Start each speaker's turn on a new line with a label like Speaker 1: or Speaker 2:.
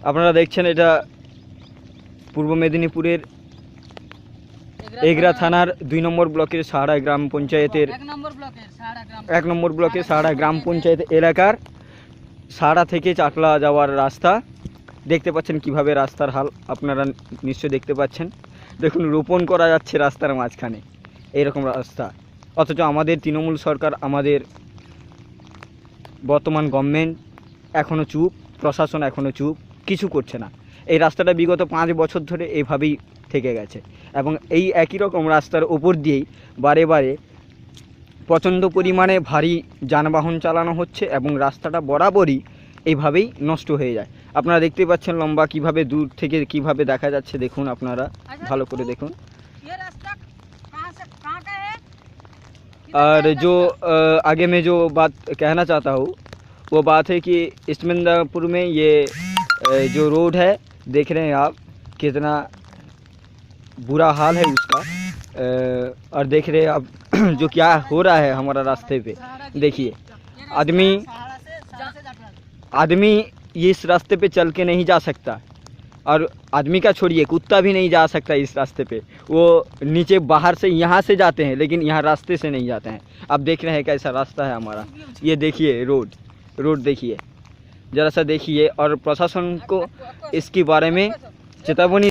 Speaker 1: আপনারা দেখছেন এটা পূর্ব মেদিনীপুরের এগরা থানার 2 নম্বর ব্লকের সাহারা গ্রাম পঞ্চায়েতের 1 নম্বর ব্লকের সাহারা গ্রাম পঞ্চায়েত এলাকার সাহারা থেকে চাকলা যাওয়ার রাস্তা। দেখতে পাচ্ছেন কিভাবে রাস্তার হাল, আপনারা নিশ্চয় দেখতে পাচ্ছেন। দেখুন রোপণ করা যাচ্ছে রাস্তার মাঝখানে, এইরকম রাস্তা। অথচ আমাদের তৃণমূল সরকার, আমাদের বর্তমান গভর্নমেন্ট এখনও চুপ, প্রশাসন এখনও চুপ, কিছু করছে না। এই রাস্তাটা বিগত 5 বছর ধরে এইভাবেই থেকে গেছে এবং এই একই রকম রাস্তার ওপর দিয়েই বারে বারে প্রচণ্ড পরিমাণে ভারী যানবাহন চালানো হচ্ছে এবং রাস্তাটা বরাবরই এইভাবেই নষ্ট হয়ে যায়। আপনারা দেখতে পাচ্ছেন লম্বা কিভাবে, দূর থেকে কিভাবে দেখা যাচ্ছে। দেখুন, আপনারা ভালো করে দেখুন। और जो आगे में जो बात कहना चाहता हूँ वो बात है कि इस्टमिंदापुर में ये जो रोड है, देख रहे हैं आप कितना बुरा हाल है उसका। और देख रहे हैं आप जो क्या हो रहा है हमारा रास्ते पे। देखिए, आदमी इस रास्ते पे चल के नहीं जा सकता, और आदमी का छोड़िए, कुत्ता भी नहीं जा सकता इस रास्ते पे। वो नीचे बाहर से यहाँ से जाते हैं, लेकिन यहाँ रास्ते से नहीं जाते हैं। आप देख रहे हैं कैसा रास्ता है हमारा। ये देखिए रोड देखिए, ज़रा सा देखिए, और प्रशासन को इसके बारे में चेतावनी